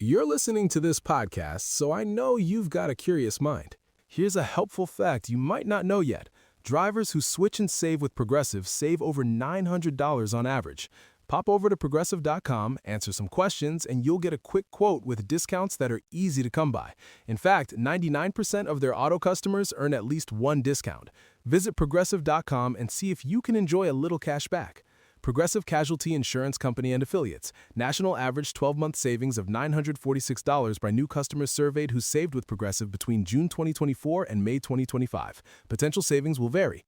You're listening to this podcast, so I know you've got a curious mind. Here's a helpful fact you might not know yet. Drivers who switch and save with Progressive save over $900 on average. Pop over to Progressive.com, answer some questions, and you'll get a quick quote with discounts that are easy to come by. In fact, 99% of their auto customers earn at least one discount. Visit Progressive.com and see if you can enjoy a little cash back. Progressive Casualty Insurance Company and Affiliates. National average 12-month savings of $946 by new customers surveyed who saved with Progressive between June 2024 and May 2025. Potential savings will vary.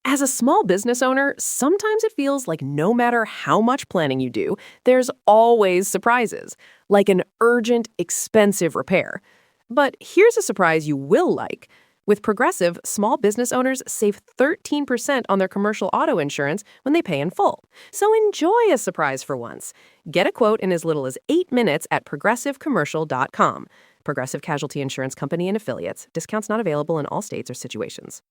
As a small business owner, sometimes it feels like no matter how much planning you do, there's always surprises, like an urgent, expensive repair. But here's a surprise you will like. With Progressive, small business owners save 13% on their commercial auto insurance when they pay in full. So enjoy a surprise for once. Get a quote in as little as 8 minutes at progressivecommercial.com. Progressive Casualty Insurance Company and Affiliates. Discounts not available in all states or situations.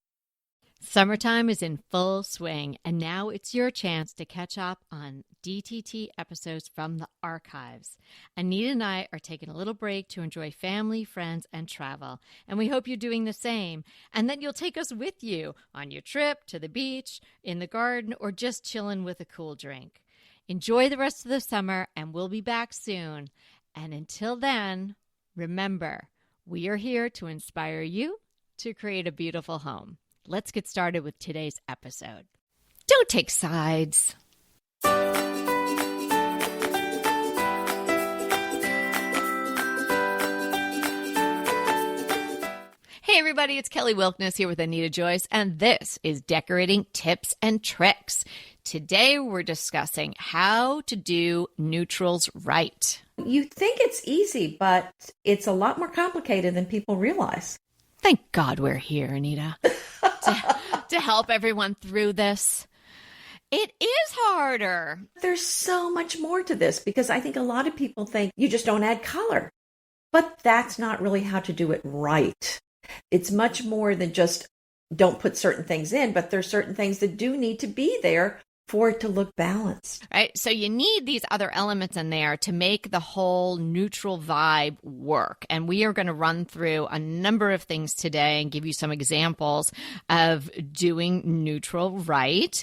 Summertime is in full swing, and now it's your chance to catch up on DTT episodes from the archives. Anita and I are taking a little break to enjoy family, friends, and travel, and we hope you're doing the same, and that you'll take us with you on your trip to the beach, in the garden, or just chilling with a cool drink. Enjoy the rest of the summer, and we'll be back soon. And until then, remember, we are here to inspire you to create a beautiful home. Let's get started with today's episode. Don't take sides. Hey everybody, it's Kelly Wilkness here with Anita Joyce, and this is Decorating Tips and Tricks. Today we're discussing how to do neutrals right. You think it's easy, but it's a lot more complicated than people realize. Thank God we're here, Anita. to help everyone through this. It is harder. There's so much more to this because I think a lot of people think you just don't add color. But that's not really how to do it right. It's much more than just don't put certain things in, but there's certain things that do need to be there for it to look balanced. Right. So you need these other elements in there to make the whole neutral vibe work. And we are going to run through a number of things today and give you some examples of doing neutral right.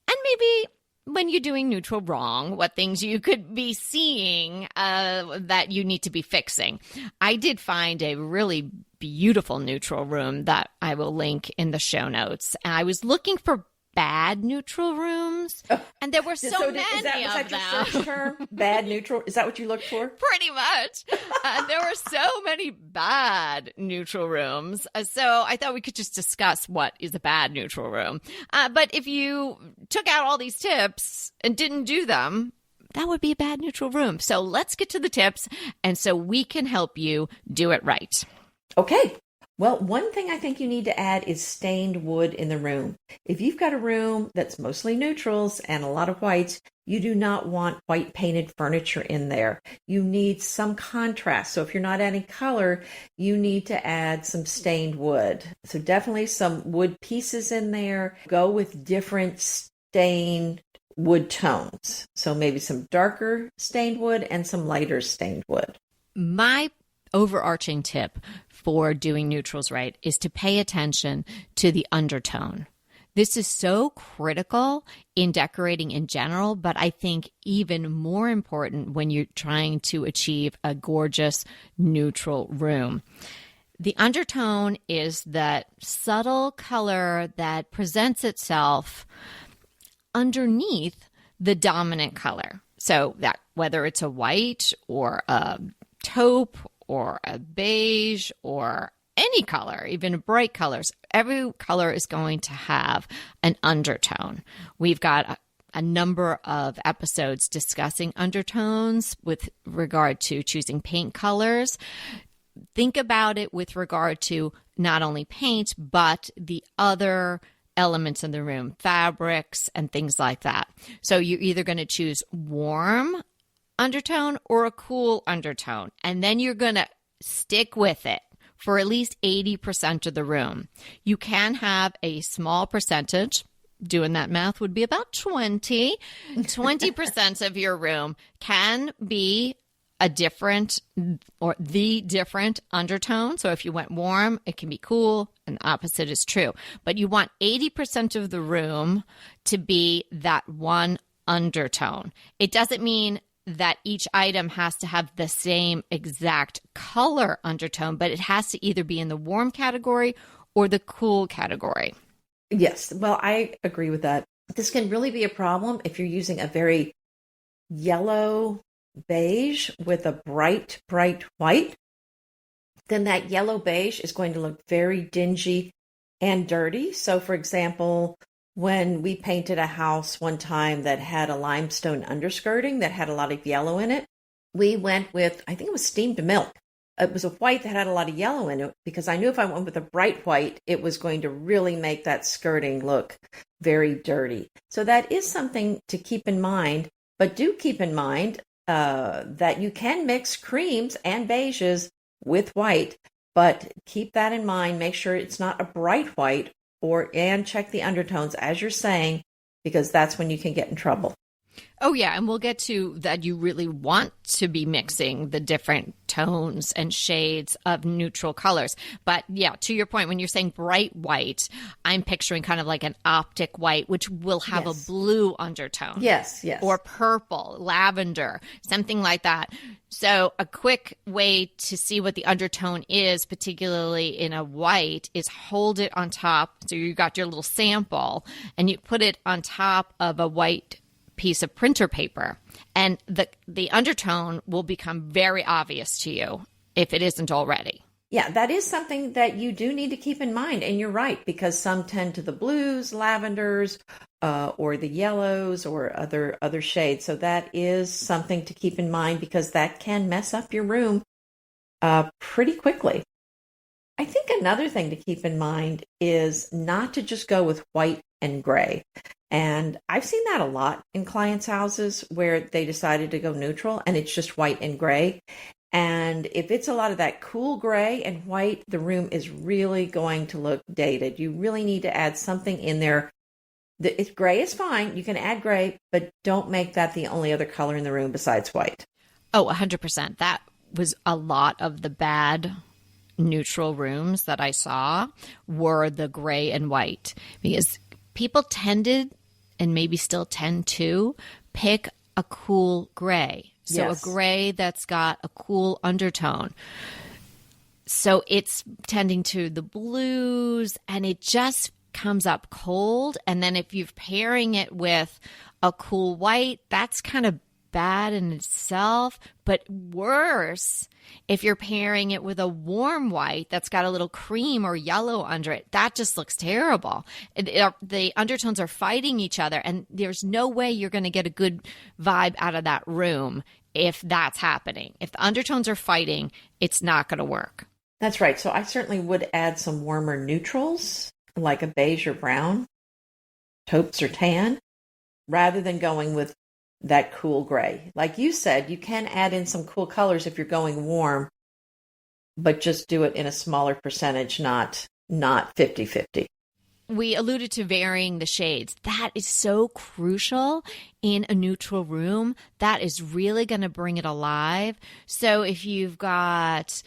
And maybe when you're doing neutral wrong, what things you could be seeing that you need to be fixing. I did find a really beautiful neutral room that I will link in the show notes. I was looking for bad neutral rooms, and there were so many was that of them. Your search term? Bad neutral? Is that what you looked for? Pretty much. There were so many bad neutral rooms. So I thought we could just discuss what is a bad neutral room. But if you took out all these tips and didn't do them, that would be a bad neutral room. So let's get to the tips, and so we can help you do it right. Okay. Well, one thing I think you need to add is stained wood in the room. If you've got a room that's mostly neutrals and a lot of whites, you do not want white painted furniture in there. You need some contrast. So if you're not adding color, you need to add some stained wood. So definitely some wood pieces in there. Go with different stained wood tones. So maybe some darker stained wood and some lighter stained wood. My overarching tip for doing neutrals right is to pay attention to the undertone. This is so critical in decorating in general, but I think even more important when you're trying to achieve a gorgeous neutral room. The undertone is that subtle color that presents itself underneath the dominant color. So that whether it's a white or a taupe or a beige or any color, even bright colors, every color is going to have an undertone. We've got a number of episodes discussing undertones with regard to choosing paint colors. Think about it with regard to not only paint, but the other elements in the room, fabrics and things like that. So you're either going to choose warm undertone or a cool undertone, and then you're going to stick with it for at least 80% of the room. You can have a small percentage doing that math would be about 20% of your room can be a different or the different undertone. So if you went warm, it can be cool, and the opposite is true. But you want 80% of the room to be that one undertone. It doesn't mean that each item has to have the same exact color undertone, but it has to either be in the warm category or the cool category. Yes, well, I agree with that. This can really be a problem if you're using a very yellow beige with a bright white. Then that yellow beige is going to look very dingy and dirty. So, for example, when we painted a house one time that had a limestone underskirting that had a lot of yellow in it, we went with, I think it was steamed milk. It was a white that had a lot of yellow in it because I knew if I went with a bright white, it was going to really make that skirting look very dirty. So that is something to keep in mind, but do keep in mind that you can mix creams and beiges with white, but keep that in mind. Make sure it's not a bright white and check the undertones as you're saying, because that's when you can get in trouble. Oh, yeah. And we'll get to that. You really want to be mixing the different tones and shades of neutral colors. But yeah, to your point, when you're saying bright white, I'm picturing kind of like an optic white, which will have a blue undertone. Yes. Or purple, lavender, something like that. So a quick way to see what the undertone is, particularly in a white, is hold it on top. So you got your little sample and you put it on top of a white piece of printer paper, and the undertone will become very obvious to you if it isn't already. Yeah, that is something that you do need to keep in mind. And you're right, because some tend to the blues, lavenders, or the yellows or other shades. So that is something to keep in mind because that can mess up your room pretty quickly. I think another thing to keep in mind is not to just go with white and gray. And I've seen that a lot in clients' houses where they decided to go neutral and it's just white and gray. And if it's a lot of that cool gray and white, the room is really going to look dated. You really need to add something in there. If gray is fine, you can add gray, but don't make that the only other color in the room besides white. Oh, 100%. That was a lot of the bad neutral rooms that I saw were the gray and white, because people tended, and maybe still tend to, pick a cool gray. So Yes. a gray that's got a cool undertone. So it's tending to the blues, and it just comes up cold. And then if you're pairing it with a cool white, that's kind of bad in itself, but worse if you're pairing it with a warm white that's got a little cream or yellow under it. That just looks terrible. The undertones are fighting each other, and there's no way you're going to get a good vibe out of that room if that's happening. If the undertones are fighting, it's not going to work. That's right. So I certainly would add some warmer neutrals, like a beige or brown, taupes or tan, rather than going with that cool gray. Like you said, you can add in some cool colors if you're going warm, but just do it in a smaller percentage, not 50-50. We alluded to varying the shades. That is so crucial in a neutral room. That is really going to bring it alive. So if you've got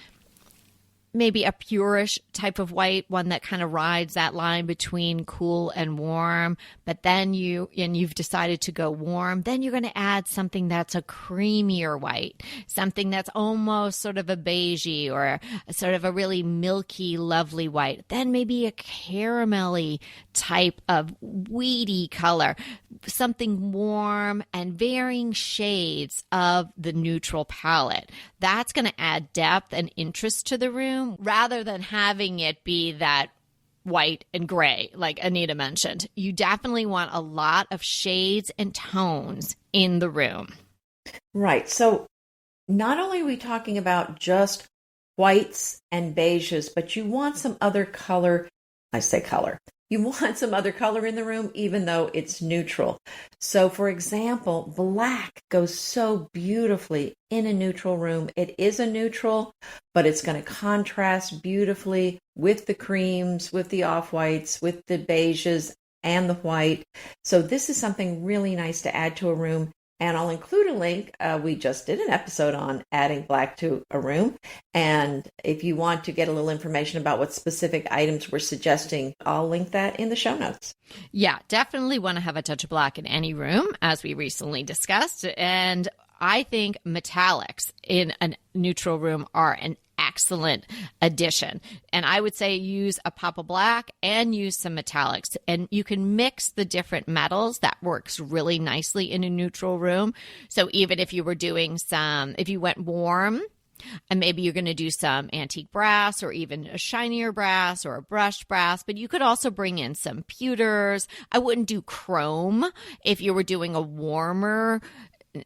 maybe a purish type of white, one that kind of rides that line between cool and warm, but then you've decided to go warm, then you're going to add something that's a creamier white, something that's almost sort of a beigey or sort of a really milky, lovely white. Then maybe a caramelly type of weedy color, something warm and varying shades of the neutral palette. That's going to add depth and interest to the room, rather than having it be that white and gray, like Anita mentioned. You definitely want a lot of shades and tones in the room. Right. So not only are we talking about just whites and beiges, but you want some other color. I say color. You want some other color in the room, even though it's neutral. So, for example, black goes so beautifully in a neutral room. It is a neutral, but it's going to contrast beautifully with the creams, with the off-whites, with the beiges, and the white. So this is something really nice to add to a room. And I'll include a link. We just did an episode on adding black to a room. And if you want to get a little information about what specific items we're suggesting, I'll link that in the show notes. Yeah, definitely want to have a touch of black in any room, as we recently discussed. And I think metallics in a neutral room are an excellent addition. And I would say use a pop of black and use some metallics. And you can mix the different metals. That works really nicely in a neutral room. So even if you were doing if you went warm, and maybe you're going to do some antique brass or even a shinier brass or a brushed brass, but you could also bring in some pewters. I wouldn't do chrome if you were doing a warmer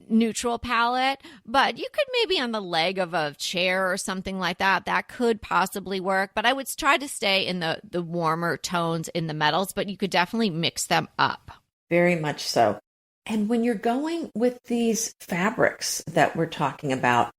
neutral palette, but you could maybe on the leg of a chair or something like that. That could possibly work, but I would try to stay in the warmer tones in the metals, but you could definitely mix them up. Very much so. And when you're going with these fabrics that we're talking about,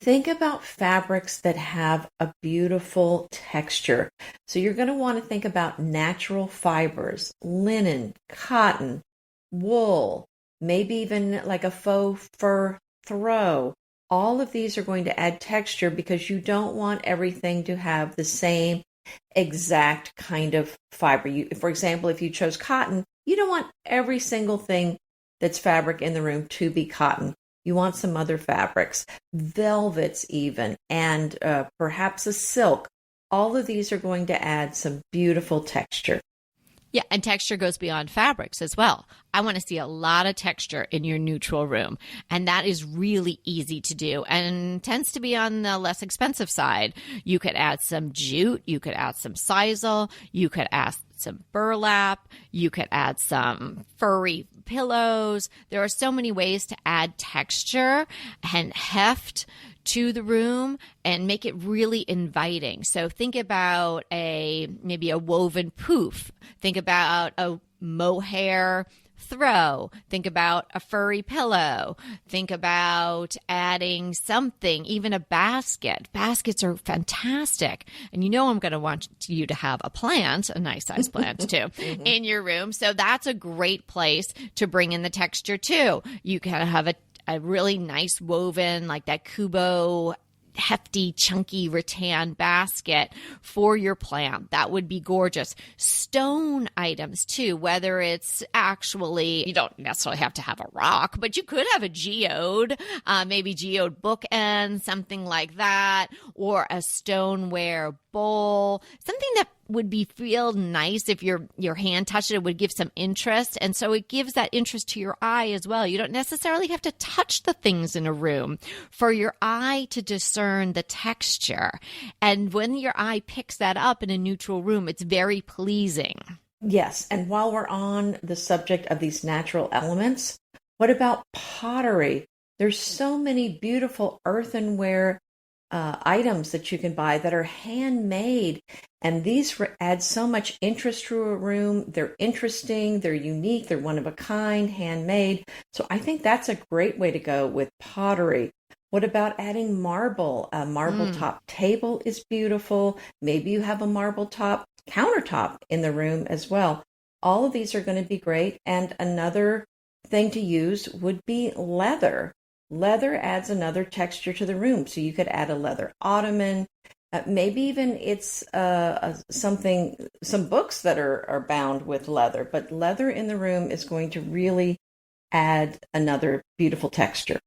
think about fabrics that have a beautiful texture. So you're going to want to think about natural fibers, linen, cotton, wool, maybe even like a faux fur throw. All of these are going to add texture because you don't want everything to have the same exact kind of fiber. For example, if you chose cotton, you don't want every single thing that's fabric in the room to be cotton. You want some other fabrics, velvets even, and perhaps a silk. All of these are going to add some beautiful texture. Yeah, and texture goes beyond fabrics as well. I want to see a lot of texture in your neutral room, and that is really easy to do and tends to be on the less expensive side. You could add some jute, you could add some sisal, you could add some burlap, you could add some furry pillows. There are so many ways to add texture and heft to the room and make it really inviting. So think about maybe a woven poof. Think about a mohair throw. Think about a furry pillow. Think about adding something, even a basket. Baskets are fantastic. And you know I'm going to want you to have a plant, a nice size plant too, in your room. So that's a great place to bring in the texture too. You can have a really nice woven, like that Kubo hefty, chunky rattan basket for your plant. That would be gorgeous. Stone items too, whether it's actually, you don't necessarily have to have a rock, but you could have a geode, maybe geode bookend, something like that, or a stoneware bowl, something that would feel nice if your hand touched it. It would give some interest. And so it gives that interest to your eye as well. You don't necessarily have to touch the things in a room for your eye to discern the texture. And when your eye picks that up in a neutral room, it's very pleasing. Yes. And while we're on the subject of these natural elements, what about pottery? There's so many beautiful earthenware items that you can buy that are handmade. And these add so much interest to a room. They're interesting, they're unique, they're one of a kind, handmade. So I think that's a great way to go with pottery. What about adding marble? A marble top table is beautiful. Maybe you have a marble top countertop in the room as well. All of these are going to be great. And another thing to use would be leather. Leather adds another texture to the room. So you could add a leather ottoman. Maybe even it's some books that are bound with leather. But leather in the room is going to really add another beautiful texture.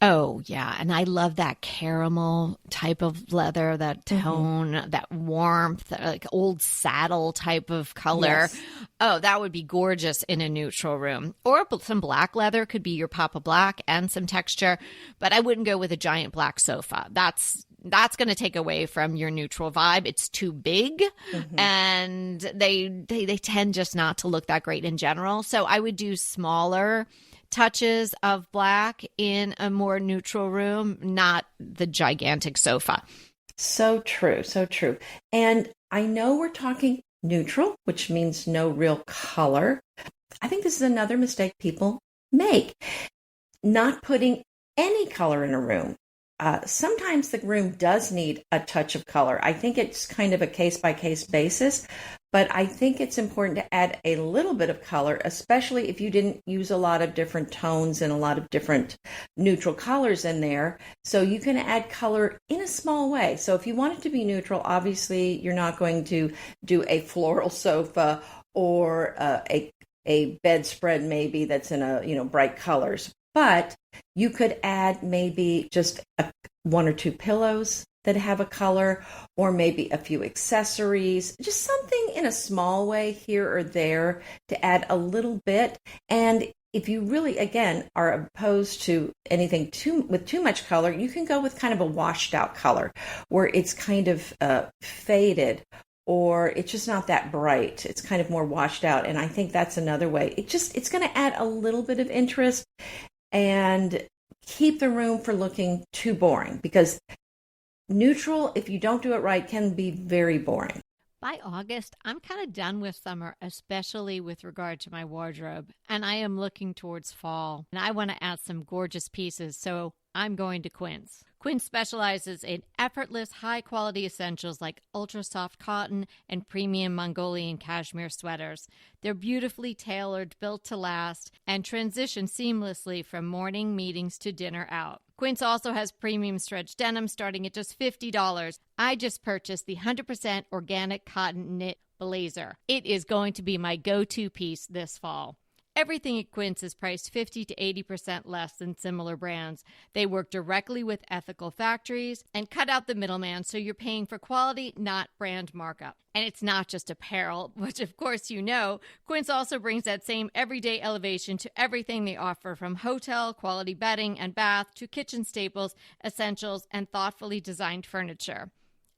Oh, yeah. And I love that caramel type of leather, that tone, that warmth, like old saddle type of color. Yes. Oh, that would be gorgeous in a neutral room. Or some black leather could be your pop of black and some texture. But I wouldn't go with a giant black sofa. That's going to take away from your neutral vibe. It's too big, and they tend just not to look that great in general. So I would do smaller touches of black in a more neutral room, not the gigantic sofa. So true, so true. And I know we're talking neutral, which means no real color. I think this is another mistake people make, not putting any color in a room. Sometimes the room does need a touch of color. I think it's kind of a case-by-case basis. But I think it's important to add a little bit of color, especially if you didn't use a lot of different tones and a lot of different neutral colors in there. So you can add color in a small way. So if you want it to be neutral, obviously you're not going to do a floral sofa or a bedspread maybe that's in a bright colors. But you could add maybe just one or two pillows that have a color, or maybe a few accessories, just something in a small way here or there to add a little bit. And if you really, again, are opposed to anything with too much color, you can go with kind of a washed out color where it's kind of faded, or it's just not that bright. It's kind of more washed out. And I think that's another way. It's going to add a little bit of interest and keep the room from looking too boring, because neutral, if you don't do it right, can be very boring. By August, I'm kind of done with summer, especially with regard to my wardrobe, and I am looking towards fall. And I want to add some gorgeous pieces, so I'm going to Quince. Quince specializes in effortless, high-quality essentials like ultra-soft cotton and premium Mongolian cashmere sweaters. They're beautifully tailored, built to last, and transition seamlessly from morning meetings to dinner out. Quince also has premium stretch denim starting at just $50. I just purchased the 100% organic cotton knit blazer. It is going to be my go-to piece this fall. Everything at Quince is priced 50 to 80% less than similar brands. They work directly with ethical factories and cut out the middleman, so you're paying for quality, not brand markup. And it's not just apparel, which of course you know. Quince also brings that same everyday elevation to everything they offer, from hotel quality bedding and bath to kitchen staples, essentials, and thoughtfully designed furniture.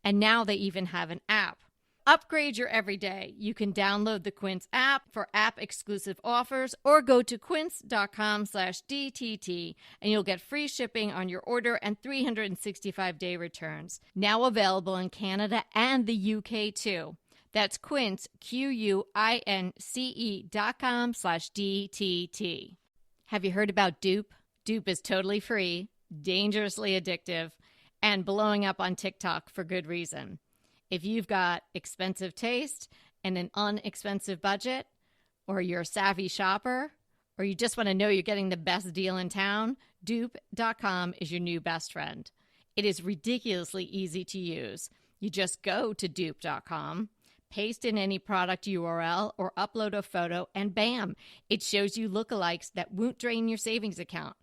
And now they even have an app. Upgrade your everyday. You can download the Quince app for app-exclusive offers, or go to quince.com/DTT and you'll get free shipping on your order and 365-day returns. Now available in Canada and the UK too. That's Quince, QUINCE.com/DTT. Have you heard about Dupe? Dupe is totally free, dangerously addictive, and blowing up on TikTok for good reason. If you've got expensive taste and an inexpensive budget, or you're a savvy shopper, or you just want to know you're getting the best deal in town, Dupe.com is your new best friend. It is ridiculously easy to use. You just go to Dupe.com, paste in any product URL, or upload a photo, and bam, it shows you lookalikes that won't drain your savings account.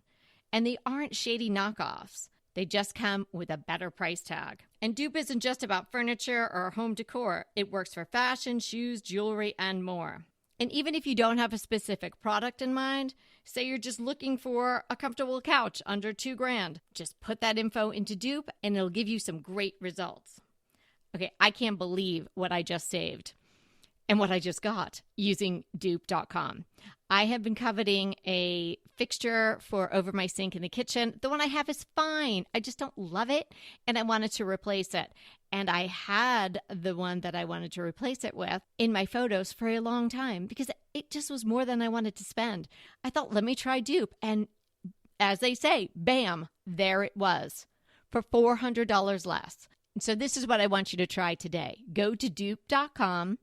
And they aren't shady knockoffs. They just come with a better price tag. And Dupe isn't just about furniture or home decor. It works for fashion, shoes, jewelry, and more. And even if you don't have a specific product in mind, say you're just looking for a comfortable couch under $2,000, just put that info into Dupe and it'll give you some great results. Okay, I can't believe what I just saved and what I just got using Dupe.com. I have been coveting a fixture for over my sink in the kitchen. The one I have is fine. I just don't love it, and I wanted to replace it. And I had the one that I wanted to replace it with in my photos for a long time because it just was more than I wanted to spend. I thought, let me try Dupe. And as they say, bam, there it was for $400 less. So this is what I want you to try today. Go to Dupe.com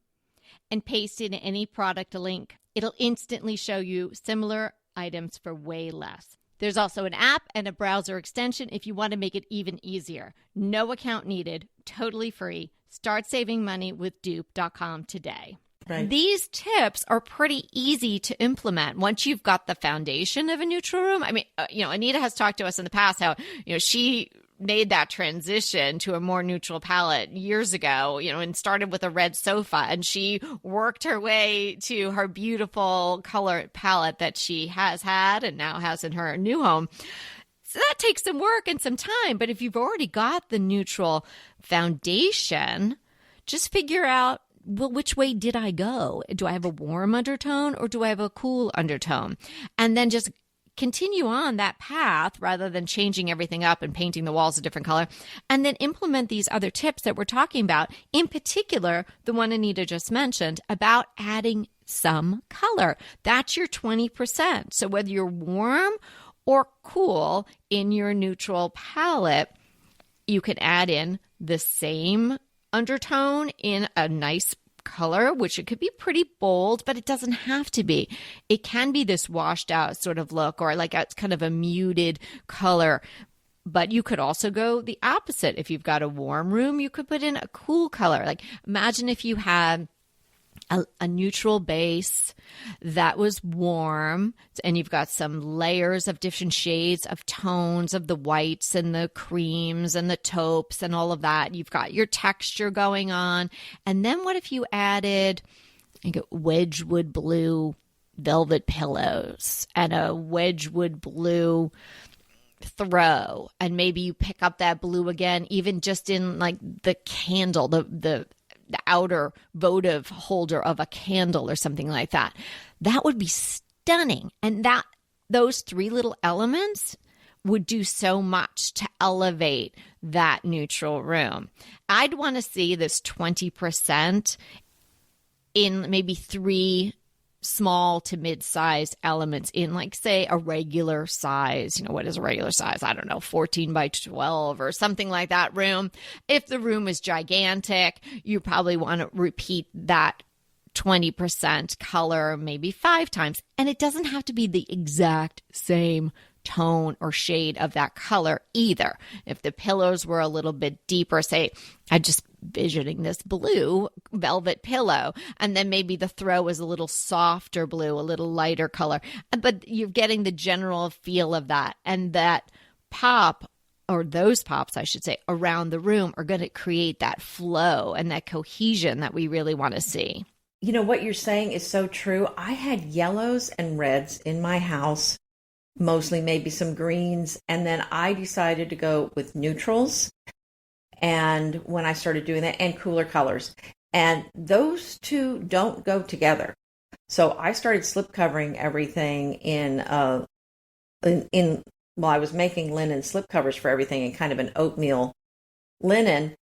and paste in any product link. It'll instantly show you similar items for way less. There's also an app and a browser extension if you want to make it even easier. No account needed, totally free. Start saving money with Dupe.com today. Right. These tips are pretty easy to implement once you've got the foundation of a neutral room. I mean, Anita has talked to us in the past how, she made that transition to a more neutral palette years ago, and started with a red sofa, and she worked her way to her beautiful color palette that she has had and now has in her new home. So that takes some work and some time, but if you've already got the neutral foundation, just figure out, well, which way did I go? Do I have a warm undertone or do I have a cool undertone? And then just continue on that path rather than changing everything up and painting the walls a different color, and then implement these other tips that we're talking about, in particular, the one Anita just mentioned about adding some color. That's your 20%. So whether you're warm or cool in your neutral palette, you can add in the same undertone in a nice color, which it could be pretty bold, but it doesn't have to be. It can be this washed out sort of look, or like it's kind of a muted color. But you could also go the opposite. If you've got a warm room, you could put in a cool color. Like imagine if you had a neutral base that was warm, and you've got some layers of different shades of tones of the whites and the creams and the taupes and all of that. You've got your texture going on. And then what if you added like Wedgwood blue velvet pillows and a Wedgwood blue throw, and maybe you pick up that blue again, even just in like the candle, the outer votive holder of a candle or something like that. That would be stunning. And those three little elements would do so much to elevate that neutral room. I'd want to see this 20% in maybe three small to mid-size elements in, like, say, a regular size. What is a regular size? I don't know, 14 by 12 or something like that room. If the room is gigantic, you probably want to repeat that 20% color maybe 5 times. And it doesn't have to be the exact same tone or shade of that color either. If the pillows were a little bit deeper, say, I just visioning this blue velvet pillow, and then maybe the throw is a little softer blue, a little lighter color, but you're getting the general feel of that. And that pop, or those pops, I should say, around the room are going to create that flow and that cohesion that we really want to see. What you're saying is so true. I had yellows and reds in my house, mostly maybe some greens, and then I decided to go with neutrals. And when I started doing that, and cooler colors, and those two don't go together. So I started slip covering everything in I was making linen slip covers for everything in kind of an oatmeal linen,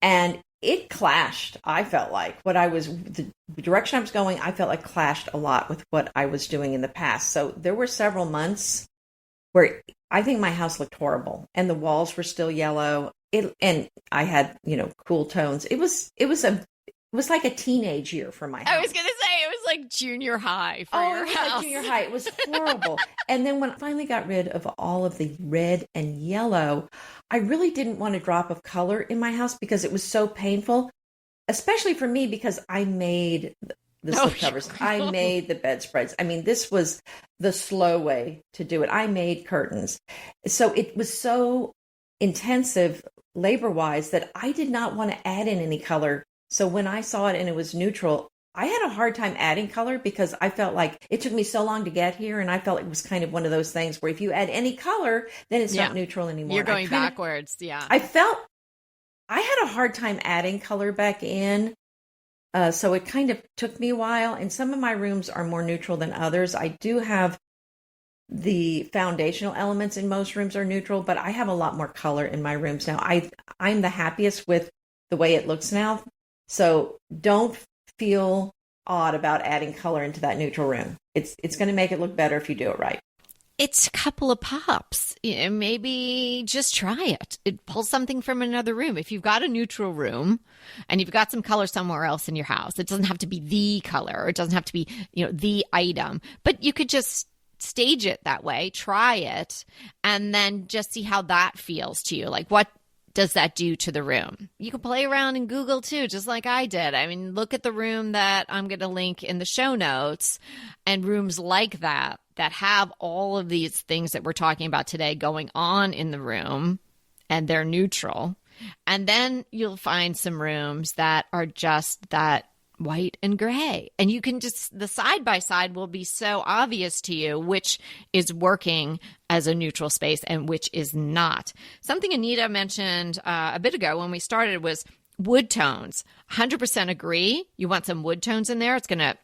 and it clashed. I felt like the direction I was going, I felt like clashed a lot with what I was doing in the past. So there were several months where I think my house looked horrible, and the walls were still yellow. And I had, cool tones. It was like a teenage year for my house. I was going to say, it was like junior high for your house. Like junior high. It was horrible. And then when I finally got rid of all of the red and yellow, I really didn't want a drop of color in my house because it was so painful, especially for me, because I made the slip covers. I made the bedspreads. I mean, this was the slow way to do it. I made curtains. So it was so intensive labor-wise that I did not want to add in any color. So when I saw it and it was neutral, I had a hard time adding color because I felt like it took me so long to get here, and I felt it was kind of one of those things where if you add any color, then it's not neutral anymore. You're going backwards, yeah. I felt I had a hard time adding color back in, so it kind of took me a while, and some of my rooms are more neutral than others. I do have the foundational elements in most rooms are neutral, but I have a lot more color in my rooms now. I'm the happiest with the way it looks now. So don't feel odd about adding color into that neutral room. It's going to make it look better if you do it right. It's a couple of pops. Maybe just try it. Pull something from another room. If you've got a neutral room and you've got some color somewhere else in your house, it doesn't have to be the color, or it doesn't have to be, the item, but you could just stage it that way, try it, and then just see how that feels to you. Like, what does that do to the room? You can play around in Google too, just like I did. I mean, look at the room that I'm going to link in the show notes, and rooms like that have all of these things that we're talking about today going on in the room, and they're neutral. And then you'll find some rooms that are just that white and gray. And you can just, the side by side will be so obvious to you which is working as a neutral space and which is not. Something Anita mentioned a bit ago when we started was wood tones. 100% agree. You want some wood tones in there. It's going to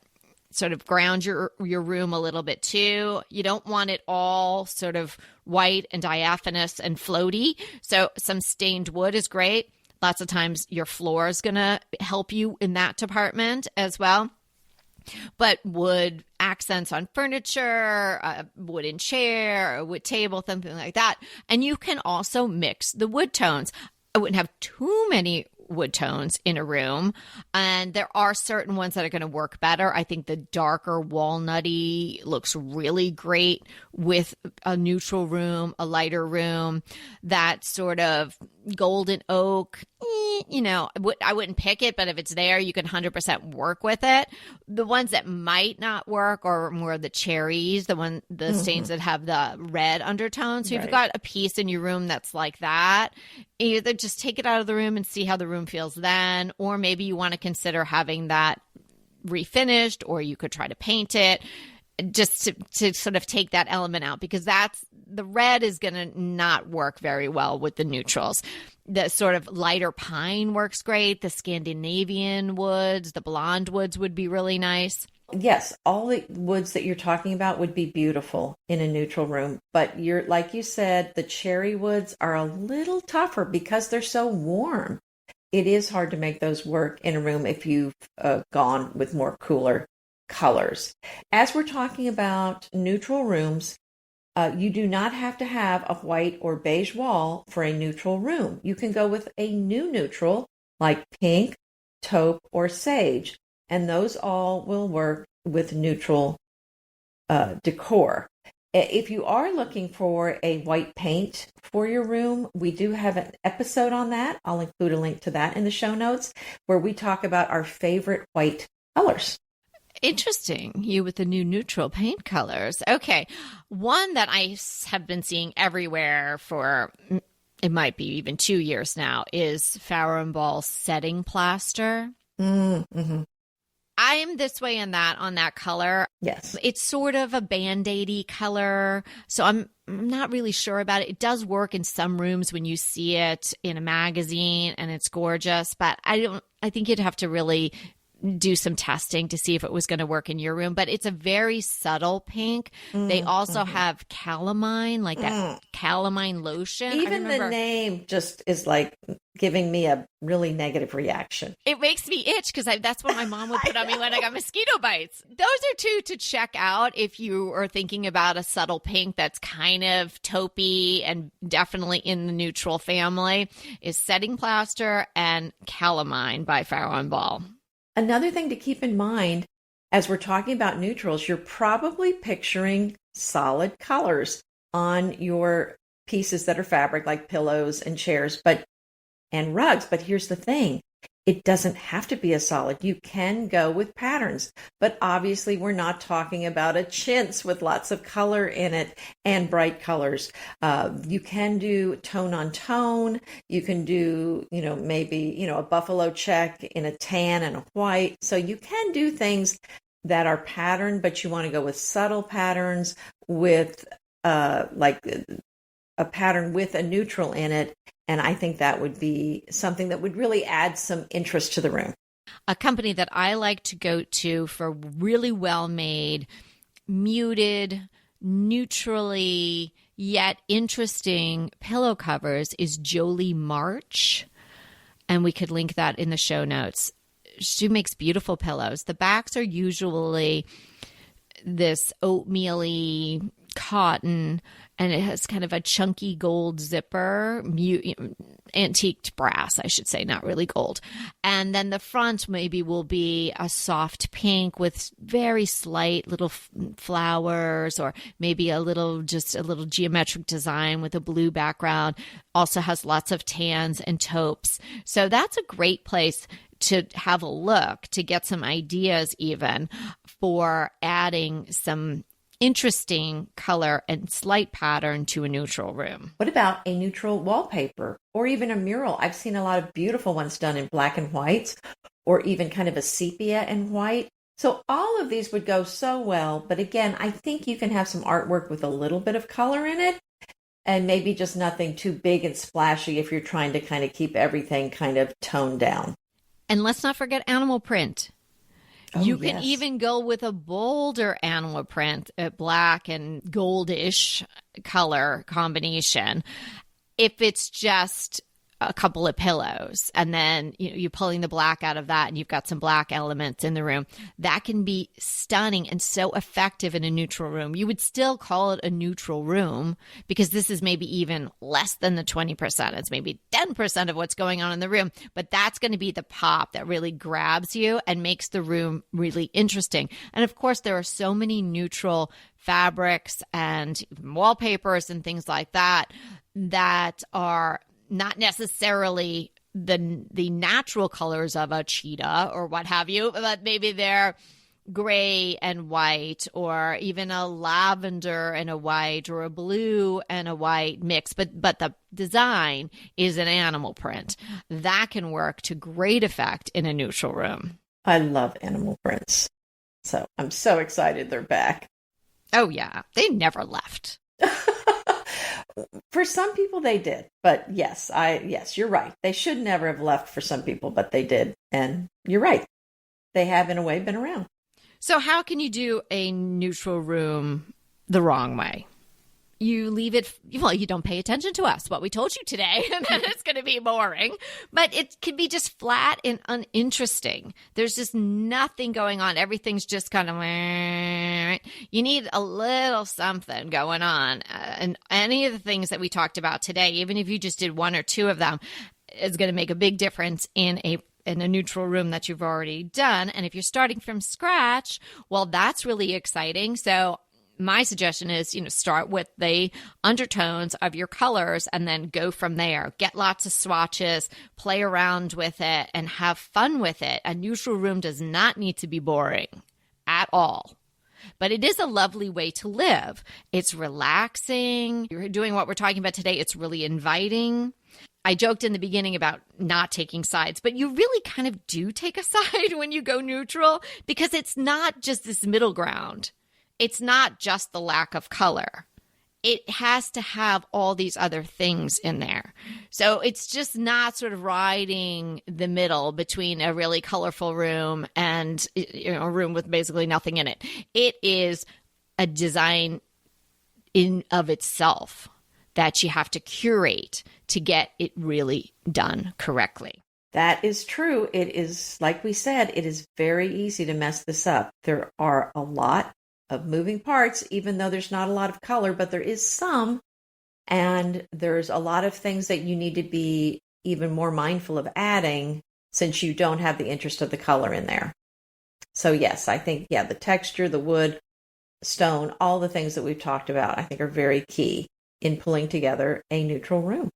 sort of ground your room a little bit too. You don't want it all sort of white and diaphanous and floaty. So some stained wood is great. Lots of times your floor is going to help you in that department as well. But wood accents on furniture, a wooden chair, a wood table, something like that. And you can also mix the wood tones. I wouldn't have too many wood tones in a room. And there are certain ones that are going to work better. I think the darker walnutty looks really great with a neutral room, a lighter room. That sort of golden oak, I wouldn't pick it, but if it's there, you can 100% work with it. The ones that might not work are more the cherries, the stains that have the red undertones. So if you've got a piece in your room that's like that, either just take it out of the room and see how the room feels then, or maybe you want to consider having that refinished, or you could try to paint it just to sort of take that element out, because the red is going to not work very well with the neutrals. The sort of lighter pine works great. The Scandinavian woods, the blonde woods would be really nice. Yes, all the woods that you're talking about would be beautiful in a neutral room. But like you said, the cherry woods are a little tougher because they're so warm. It is hard to make those work in a room if you've gone with more cooler colors. As we're talking about neutral rooms, you do not have to have a white or beige wall for a neutral room. You can go with a new neutral like pink, taupe, or sage, and those all will work with neutral decor. If you are looking for a white paint for your room, we do have an episode on that. I'll include a link to that in the show notes, where we talk about our favorite white colors. Interesting. You with the new neutral paint colors. Okay. One that I have been seeing everywhere for, it might be even 2 years now, is Farrow & Ball setting plaster. Mm-hmm. I'm this way on that color. Yes. It's sort of a Band-Aid-y color, so I'm not really sure about it. It does work in some rooms when you see it in a magazine and it's gorgeous, but I think you'd have to really do some testing to see if it was going to work in your room. But it's a very subtle pink. They also have calamine, like that calamine lotion. Even the name just is like giving me a really negative reaction. It makes me itch because that's what my mom would put on me when I got mosquito bites. Those are two to check out if you are thinking about a subtle pink that's kind of taupey and definitely in the neutral family, is Setting Plaster and Calamine by Farrow & Ball. Another thing to keep in mind as we're talking about neutrals, you're probably picturing solid colors on your pieces that are fabric, like pillows and chairs, and rugs. But here's the thing. It doesn't have to be a solid. You can go with patterns, but obviously we're not talking about a chintz with lots of color in it and bright colors. You can do tone on tone. You can do, maybe, a buffalo check in a tan and a white. So you can do things that are patterned, but you want to go with subtle patterns with like a pattern with a neutral in it. And I think that would be something that would really add some interest to the room. A company that I like to go to for really well-made, muted, neutrally yet interesting pillow covers is Jolie March. And we could link that in the show notes. She makes beautiful pillows. The backs are usually this oatmeal-y cotton, and it has kind of a chunky gold zipper, antiqued brass, I should say, not really gold. And then the front maybe will be a soft pink with very slight little flowers, or maybe a little geometric design with a blue background. Also has lots of tans and taupes. So that's a great place to have a look, to get some ideas even for adding some interesting color and slight pattern to a neutral room. What about a neutral wallpaper or even a mural? I've seen a lot of beautiful ones done in black and whites, or even kind of a sepia and white. So all of these would go so well. But again, I think you can have some artwork with a little bit of color in it, and maybe just nothing too big and splashy if you're trying to kind of keep everything kind of toned down. And let's not forget animal print. You can yes. even go with a bolder animal print, a black and goldish color combination. If it's just a couple of pillows, and then you're pulling the black out of that and you've got some black elements in the room. That can be stunning and so effective in a neutral room. You would still call it a neutral room because this is maybe even less than the 20%. It's maybe 10% of what's going on in the room, but that's going to be the pop that really grabs you and makes the room really interesting. And of course, there are so many neutral fabrics and wallpapers and things like that that are not necessarily the natural colors of a cheetah or what have you, but maybe they're gray and white, or even a lavender and a white, or a blue and a white mix, but the design is an animal print. That can work to great effect in a neutral room. I love animal prints. So I'm so excited they're back. Oh yeah, they never left. For some people they did, but yes, you're right. They should never have left for some people, but they did. And you're right. They have in a way been around. So how can you do a neutral room the wrong way? You leave it, well, you don't pay attention to us, what we told you today, and then it's going to be boring. But it can be just flat and uninteresting. There's just nothing going on. Everything's just kind of, you need a little something going on. And any of the things that we talked about today, even if you just did one or two of them, is going to make a big difference in a neutral room that you've already done. And if you're starting from scratch, well, that's really exciting. So my suggestion is, start with the undertones of your colors and then go from there. Get lots of swatches, play around with it, and have fun with it. A neutral room does not need to be boring at all. But it is a lovely way to live. It's relaxing. You're doing what we're talking about today. It's really inviting. I joked in the beginning about not taking sides, but you really kind of do take a side when you go neutral, because it's not just this middle ground. It's not just the lack of color. It has to have all these other things in there. So it's just not sort of riding the middle between a really colorful room and a room with basically nothing in it. It is a design in of itself that you have to curate to get it really done correctly. That is true. It is, like we said, it is very easy to mess this up. There are a lot of moving parts, even though there's not a lot of color, but there is some. And there's a lot of things that you need to be even more mindful of adding, since you don't have the interest of the color in there. So yes, I think, the texture, the wood, stone, all the things that we've talked about, I think are very key in pulling together a neutral room.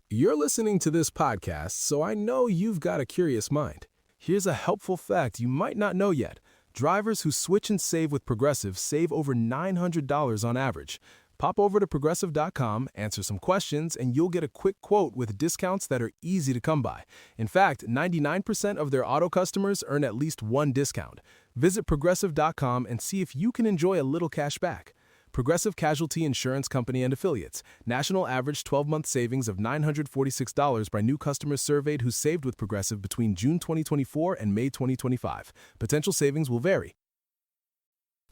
You're listening to this podcast, so I know you've got a curious mind. Here's a helpful fact you might not know yet. Drivers who switch and save with Progressive save over $900 on average. Pop over to Progressive.com, answer some questions, and you'll get a quick quote with discounts that are easy to come by. In fact, 99% of their auto customers earn at least one discount. Visit Progressive.com and see if you can enjoy a little cash back. Progressive Casualty Insurance Company and Affiliates. National average 12-month savings of $946 by new customers surveyed who saved with Progressive between June 2024 and May 2025. Potential savings will vary.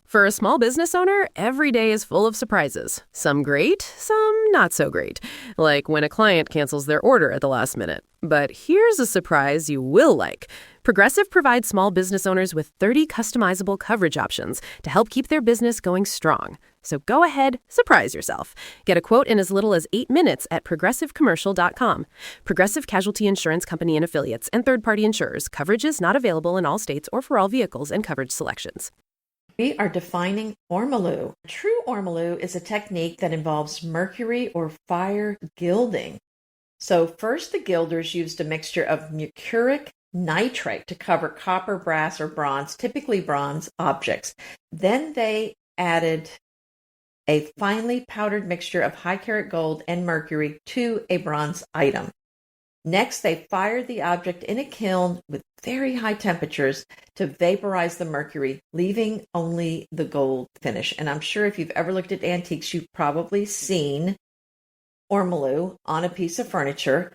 For a small business owner, every day is full of surprises. Some great, some not so great. Like when a client cancels their order at the last minute. But here's a surprise you will like. Progressive provides small business owners with 30 customizable coverage options to help keep their business going strong. So go ahead, surprise yourself. Get a quote in as little as 8 minutes at progressivecommercial.com. Progressive Casualty Insurance Company and Affiliates and third-party insurers. Coverage is not available in all states or for all vehicles and coverage selections. We are defining Ormolu. True Ormolu is a technique that involves mercury or fire gilding. So first, the gilders used a mixture of mercuric nitrate to cover copper, brass, or bronze, typically bronze objects. Then they added a finely powdered mixture of high karat gold and mercury to a bronze item. Next, they fired the object in a kiln with very high temperatures to vaporize the mercury, leaving only the gold finish. And I'm sure if you've ever looked at antiques, you've probably seen Ormolu on a piece of furniture.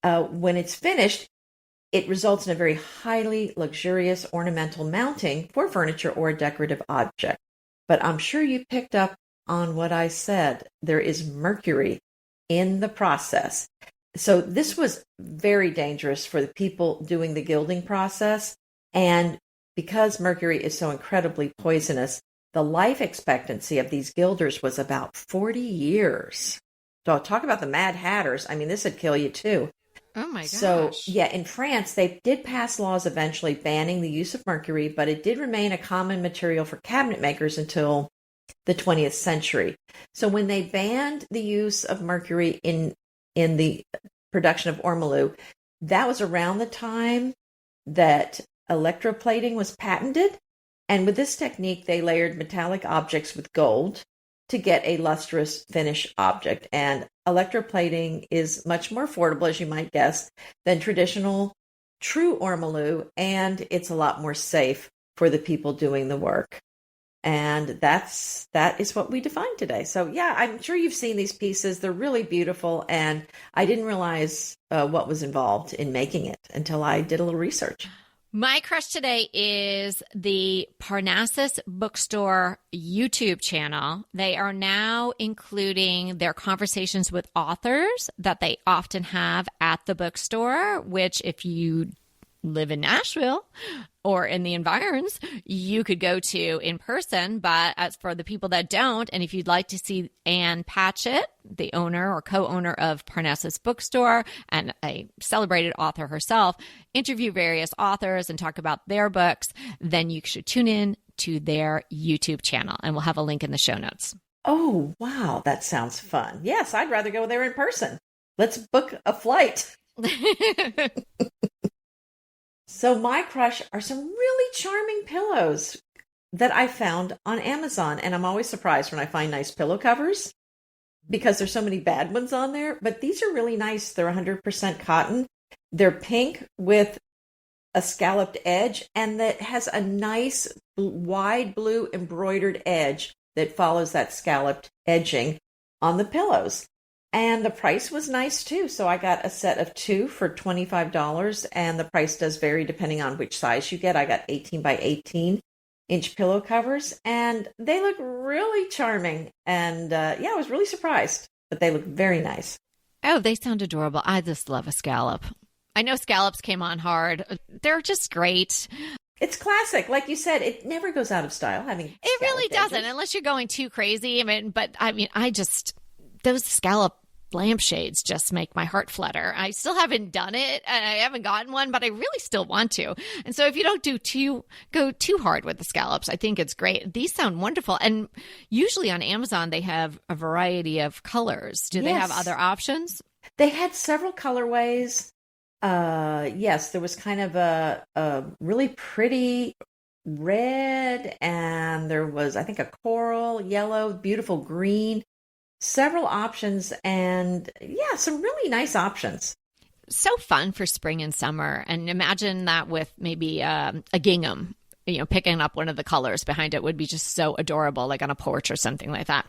When it's finished, it results in a very highly luxurious ornamental mounting for furniture or a decorative object. But I'm sure you picked up on what I said. There is mercury in the process. So this was very dangerous for the people doing the gilding process. And because mercury is so incredibly poisonous, the life expectancy of these gilders was about 40 years. So talk about the Mad Hatters. I mean, this would kill you too. Oh my gosh. So, yeah, in France, they did pass laws eventually banning the use of mercury, but it did remain a common material for cabinet makers until the 20th century. So when they banned the use of mercury in the production of ormolu, that was around the time that electroplating was patented. And with this technique, they layered metallic objects with gold to get a lustrous finish object. And electroplating is much more affordable, as you might guess, than traditional true ormolu, and it's a lot more safe for the people doing the work. And that is what we define today. So yeah, I'm sure you've seen these pieces. They're really beautiful, and I didn't realize what was involved in making it until I did a little research. My crush today is the Parnassus Bookstore YouTube channel. They are now including their conversations with authors that they often have at the bookstore, which if you live in Nashville or in the environs, you could go to in person. But as for the people that don't, and if you'd like to see Ann Patchett, the owner or co-owner of Parnassus Bookstore and a celebrated author herself, interview various authors and talk about their books, then you should tune in to their YouTube channel, and we'll have a link in the show notes. Oh, wow. That sounds fun. Yes, I'd rather go there in person. Let's book a flight. So my crush are some really charming pillows that I found on Amazon. And I'm always surprised when I find nice pillow covers because there's so many bad ones on there. But these are really nice. They're 100% cotton. They're pink with a scalloped edge, and that has a nice wide blue embroidered edge that follows that scalloped edging on the pillows. And the price was nice too. So I got a set of 2 for $25, and the price does vary depending on which size you get. I got 18 by 18 inch pillow covers, and they look really charming. And yeah, I was really surprised, but they look very nice. Oh, they sound adorable. I just love a scallop. I know scallops came on hard. They're just great. It's classic. Like you said, it never goes out of style. It really doesn't, unless you're going too crazy. Those scallop lampshades just make my heart flutter. I still haven't done it, and I haven't gotten one, but I really still want to. And so if you don't go too hard with the scallops, I think it's great. These sound wonderful. And usually on Amazon, they have a variety of colors. Do they have other options? They had several colorways. Yes, there was kind of a really pretty red, and there was, I think, a coral, yellow, beautiful green. Several options, and yeah, some really nice options. So fun for spring and summer. And imagine that with maybe a gingham, picking up one of the colors behind it would be just so adorable, like on a porch or something like that.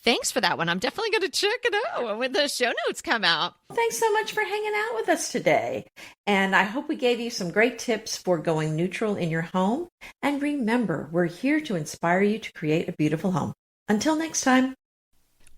Thanks for that one. I'm definitely going to check it out when the show notes come out. Thanks so much for hanging out with us today. And I hope we gave you some great tips for going neutral in your home. And remember, we're here to inspire you to create a beautiful home. Until next time.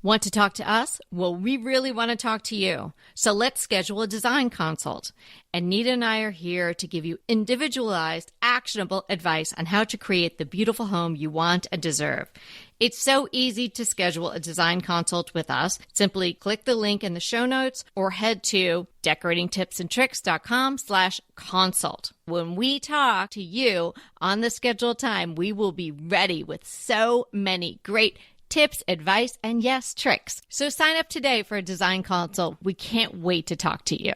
Want to talk to us? Well, we really want to talk to you. So let's schedule a design consult. Anita and I are here to give you individualized, actionable advice on how to create the beautiful home you want and deserve. It's so easy to schedule a design consult with us. Simply click the link in the show notes or head to decoratingtipsandtricks.com/consult. When we talk to you on the scheduled time, we will be ready with so many great tips, advice, and yes, tricks. So sign up today for a design consult. We can't wait to talk to you.